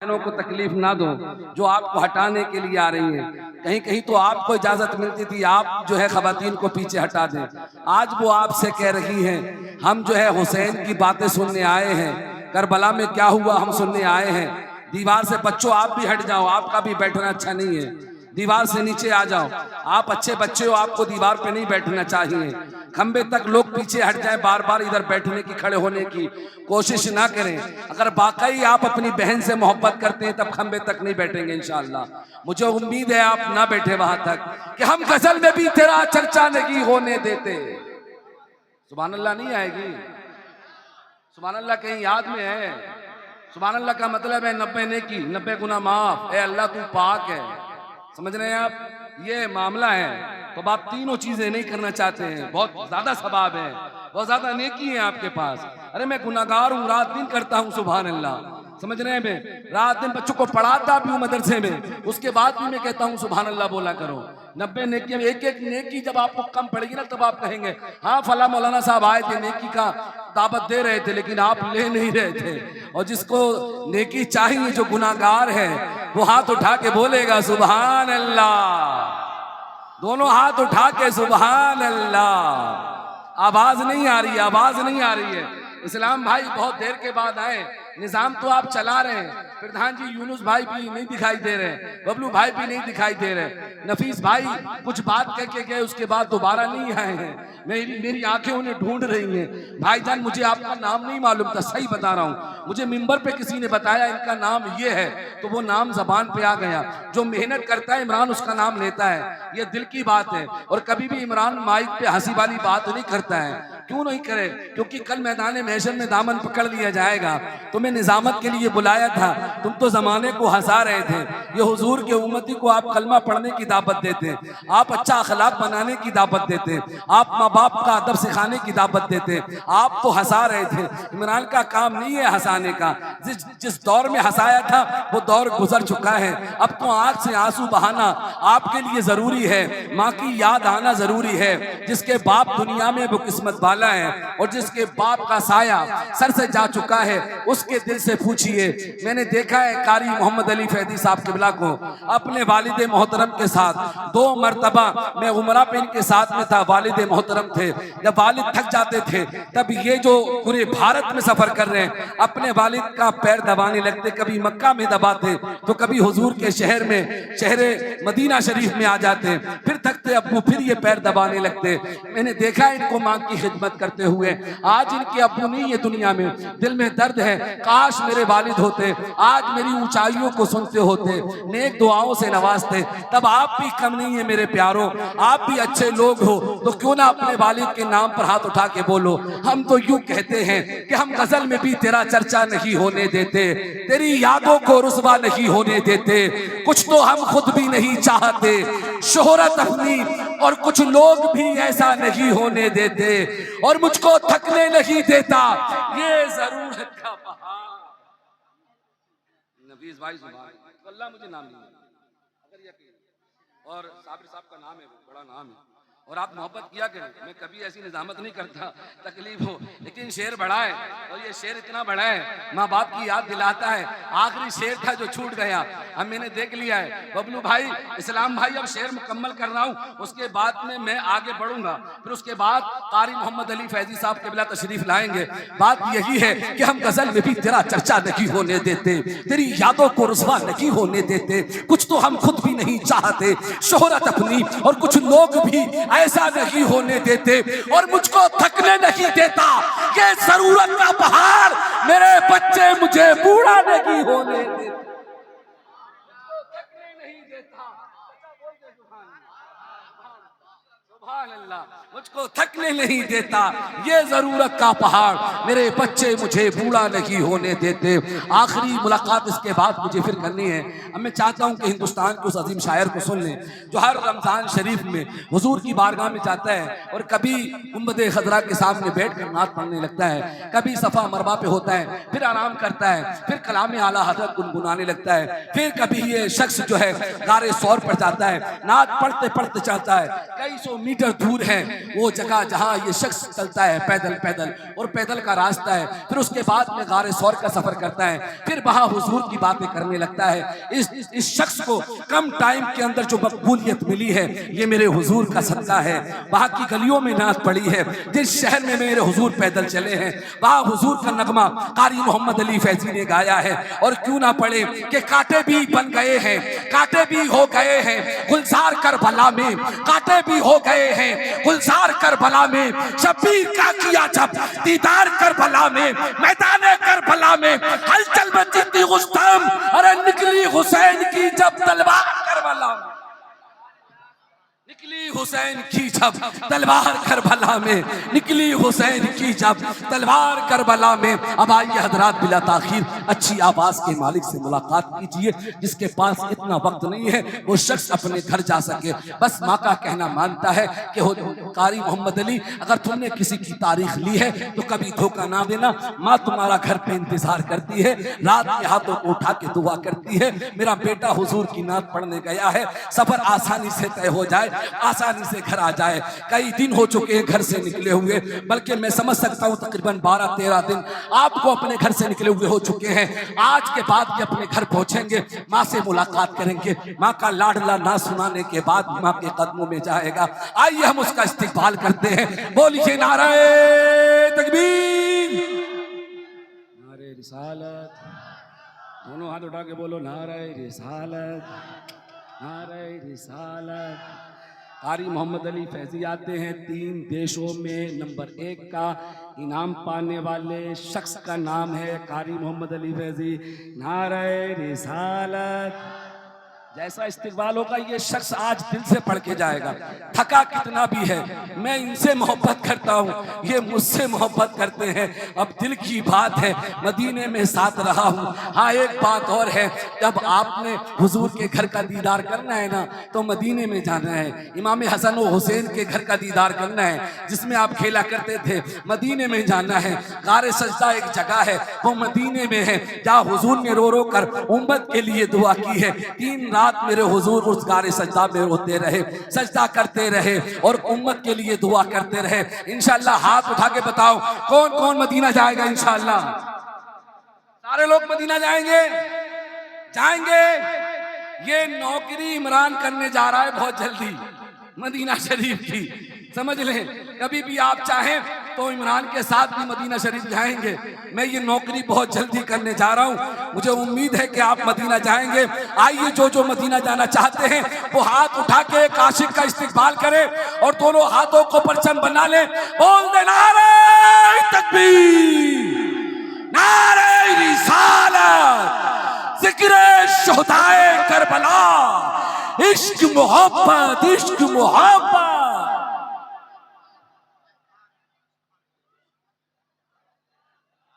बहनों को तकलीफ ना दो जो आपको हटाने के लिए आ रही हैं। कहीं कहीं तो आपको इजाजत मिलती थी आप जो है खवातीन को पीछे हटा दें। आज वो आपसे कह रही हैं हम जो है हुसैन की बातें सुनने आए हैं, करबला में क्या हुआ हम सुनने आए हैं। दीवार से बच्चों आप भी हट जाओ, आपका भी बैठना अच्छा नहीं है, दीवार से नीचे आ जाओ। आप अच्छे बच्चे हो, आपको दीवार पे नहीं बैठना चाहिए। खंबे तक लोग पीछे हट जाएं, बार बार इधर बैठने की खड़े होने की कोशिश ना करें। अगर वाकई आप अपनी बहन से मोहब्बत करते हैं तब खंबे तक नहीं बैठेंगे इंशाअल्लाह। मुझे उम्मीद है आप ना बैठे वहां तक कि हम गजल में भी तेरा चर्चा नहीं होने देते। सुभान अल्लाह नहीं आएगी? सुभान अल्लाह कहीं याद में है? सुभान अल्लाह का मतलब है 90 नेकी 90 गुना माफ। ए अल्लाह तू पाक है, समझ रहे हैं आप? ये मामला है। तो आप तीनों चीजें नहीं करना चाहते हैं, बहुत ज्यादा सवाब है, बहुत ज्यादा नेकी है आपके पास। अरे मैं गुनाहगार हूँ, रात दिन करता हूँ सुभान अल्लाह, समझ रहे हैं? मैं रात दिन बच्चों को पढ़ाता भी हूँ मदरसे में, उसके बाद भी मैं कहता हूँ सुभान अल्लाह बोला करो। 90 नेकी में एक एक नेकी जब आपको कम पड़ेगी ना तब आप कहेंगे हाँ फला मौलाना साहब आए थे, नेकी का दावत दे रहे थे, लेकिन आप ले नहीं रहे थे। और जिसको नेकी चाहिए, जो गुनाहगार है, वो हाथ उठा के बोलेगा सुभान अल्लाह, दोनों हाथ उठा के सुभान अल्लाह। आवाज नहीं आ रही, आवाज नहीं आ रही है। इस्लाम भाई बहुत देर के बाद आए, निजाम तो आप चला रहे हैं, प्रधान जी यूनुस भाई भी नहीं दिखाई दे रहे, बबलू भाई भी नहीं दिखाई दे रहे, नफीस भाई कुछ बात कह के गए उसके बाद दोबारा नहीं आए हैं। मेरी आंखें उन्हें ढूंढ रही हैं। भाईजान मुझे आपका नाम नहीं मालूम था, सही बता रहा हूँ, मुझे मिंबर पे किसी ने बताया इनका नाम ये है, तो वो नाम जबान पे आ गया। जो मेहनत करता है इमरान उसका नाम लेता है, ये दिल की बात है। और कभी भी इमरान माइक पे हंसी वाली बात नहीं करता है, क्यों नहीं करे? क्योंकि कल मैदान महशर में दामन पकड़ लिया जाएगा। तुम्हें निजामत के लिए बुलाया था, तुम तो जमाने को हंसा रहे थे। ये हुजूर के उम्मती को आप कलमा पढ़ने की दावत देते, आप अच्छा अखलाक बनाने की दावत देते, आप माँ बाप का अदब सिखाने की दावत देते, आप तो हंसा रहे थे। इमरान का काम नहीं है हंसाने का, जिस दौर में हंसाया था वो दौर गुजर चुका है। अब तो आंख से आंसू बहाना आपके लिए जरूरी है, माँ की याद आना जरूरी है। जिसके बाप दुनिया में वो किस्मत वाला है, और जिसके बाप का साया सर से जा चुका है उसके दिल से पूछिए। मैंने देखा है कारी मोहम्मद अली फैदी साहब किबला को अपने वालिद मोहतरम के साथ 2 मरतबा मैं उमरा पे इनके साथ में था, वालिद मोहतरम थे। जब वालिद थक जाते थे तब ये जो पूरे भारत में सफर कर रहे हैं अपने वालिद का पैर दबाने लगते, कभी मक्का में दबाते तो कभी हुजूर के शहर में शहरे मदीना शरीफ में आ जाते, फिर थकते अब्बू फिर ये पैर दबाने लगते। मैंने देखा इनको माँ की खिदमत करते हुए। आज इनके अब्बू नहीं है दुनिया में, दिल में दर्द है, काश मेरे वालिद होते, आज मेरी ऊंचाइयों को सुनते होते, नेक दुआओं से नवाजते। तब आप भी कम नहीं है मेरे प्यारों, आप भी अच्छे लोग हो, तो क्यों ना अपने वालिद के नाम पर हाथ उठा के बोलो। हम तो यूं कहते हैं कि हम गजल में भी तेरा चर्चा नहीं होने देते, तेरी यादों को रुस्वा नहीं होने देते। कुछ तो हम खुद भी नहीं चाहते शोहरत अपनी, और कुछ लोग भी ऐसा नहीं होने देते, और मुझको थकने नहीं देता ये जरूरत का पहाड़। नफीस भाई सुभान अल्लाह, मुझे नाम नहीं अगर यकीन, और साबिर साहब का नाम है, बड़ा नाम है, और आप मोहब्बत किया करें। मैं कभी ऐसी निजामत नहीं करता तकलीफ हो, लेकिन शेर बड़ा है, और ये शेर इतना बड़ा है माँ बाप की याद दिलाता है। आखिरी शेर था जो छूट गया, अब मैंने देख लिया है। बबलू भाई, इस्लाम भाई, अब शेर मुकम्मल कर रहा हूँ, उसके बाद में मैं आगे बढ़ूंगा, फिर उसके बाद कारी मोहम्मद अली फैजी साहब किबला तशरीफ लाएंगे। बात यही है कि हम गजल में भी तेरा चर्चा नहीं होने देते, तेरी यादों को रुस्वा नहीं होने देते। कुछ तो हम खुद भी नहीं चाहते शोहरत अपनी, और कुछ लोग भी ऐसा नहीं होने देते, और मुझको थकने नहीं देता ये जरूरत का पहाड़। मेरे बच्चे मुझे बूढ़ा नहीं होने देते, थकने नहीं देता। सुभान अल्लाह, मुझको थकने नहीं देता ये जरूरत का पहाड़। मेरे बच्चे मुझे बूढ़ा नहीं होने देते। आखिरी मुलाकात इसके बाद मुझे फिर करनी है। अब मैं चाहता हूं कि हिंदुस्तान के उस अजीम शायर को सुन लें जो हर रमजान शरीफ में हुजूर की बारगाह में जाता है, और कभी गुंबद खजरा के सामने बैठ कर नात पढ़ने लगता है, कभी सफा मरबा पे होता है, फिर आराम करता है, फिर कलाम आला हज़रत गुनगुनाने लगता है, फिर कभी ये शख्स जो है गारे सौर पर जाता है, नात पढ़ते पढ़ते चाहता है कई सौ मीटर दूर है वो जगह जहां ये शख्स चलता है पैदल पैदल, और पैदल का रास्ता है। फिर उसके बाद में गारे सौर का सफर करता है, फिर वहां हुजूर की बातें करने लगता है। इस शख्स को कम टाइम के अंदर जो मकबूलियत मिली है ये मेरे हुजूर का सदका है। वहां की गलियों में नात पड़ी है, जिस शहर में मेरे हुजूर पैदल चले हैं वहां हुजूर का नगमा कारी मोहम्मद अली फैजी ने गाया है। और क्यों ना पढ़े कि कांटे भी बन गए हैं, कांटे भी हो गए हैं गुलजार करबला में, कांटे भी हो गए हैं गुलजार करबला में। शब्बीर का किया जब दीदार करबला में, मैदान करबला में हलचल में जितनी गुस्ताम, अरे निकली हुसैन की जब तलवार करबला में, निकली हुसैन की जब तलवार करबला में, निकली हुसैन की जब तलवार करबला में। अब आइए हजरात बिला ताखीर अच्छी आवाज के मालिक से मुलाकात कीजिए, जिसके पास इतना वक्त नहीं है वो शख्स अपने घर जा सके। बस माँ का कहना मानता है कि कारी मोहम्मद अली अगर तुमने किसी की तारीख ली है तो कभी धोखा ना देना, माँ तुम्हारा घर पे इंतजार करती है, रात के हाथों को उठा के दुआ करती है मेरा बेटा हुजूर की नात पढ़ने गया है, सफर आसानी से तय हो जाए, आसानी से घर आ जाए। कई दिन हो चुके हैं घर से निकले हुए, बल्कि मैं समझ सकता हूं तकरीबन 12-13 दिन आपको अपने घर से निकले हुए हो चुके हैं। आज के बाद भी अपने घर पहुंचेंगे, माँ से मुलाकात करेंगे, माँ का लाडला ना सुनाने के बाद माँ के कदमों में जाएगा। आइए हम उसका इस्तिकबाल करते हैं। बोलिए नारे तकबीर, नारे रिसालत, दोनों हाथ उठा के बोलो नारे रिसालत, नारे रिसालत। कारी मोहम्मद अली फैजी आते हैं 3 देशों में नंबर 1 का इनाम पाने वाले शख्स का नाम है कारी मोहम्मद अली फैजी। नारे रिसालत। जैसा इस्तिकबाल होगा ये शख्स आज दिल से पढ़ के जाएगा, थका कितना भी है। मैं इनसे मोहब्बत करता हूँ, ये मुझसे मोहब्बत करते हैं। अब दिल की बात है, मदीने में साथ रहा हूँ। हाँ एक बात और है, जब आपने हुजूर के घर का दीदार करना है ना तो मदीने में जाना है। इमाम हसन और हुसैन के घर का दीदार करना है जिसमें आप खेला करते थे, मदीने में जाना है। गारे सजदा एक जगह है वो मदीने में है जहाँ हुजूर ने रो रो कर उम्मत के लिए दुआ की है। 3 रात मेरे हुजूर उस गारे सजदा में रोते रहे, सजदा करते रहे और उम्मत के लिए दुआ करते रहे। इंशाअल्लाह हाथ उठा के बताओ कौन कौन मदीना जाएगा। इंशाअल्लाह सारे लोग मदीना जाएंगे, जाएंगे। ये नौकरी इमरान करने जा रहा है बहुत जल्दी मदीना शरीफ की, समझ लें। कभी भी आप चाहें तो इमरान के साथ भी मदीना शरीफ जाएंगे। मैं ये नौकरी बहुत जल्दी करने जा रहा हूँ, मुझे उम्मीद है कि आप मदीना जाएंगे। आइए जो जो मदीना जाना चाहते हैं वो हाथ उठा के एक आशिक का इस्तिकबाल करें और दोनों हाथों को परचम बना ले। बोल दे नारे तकबीर, नारे रिसालत, जिक्र शुहदाए करबला, इश्क मोहब्बत, इश्क मोहब्बत।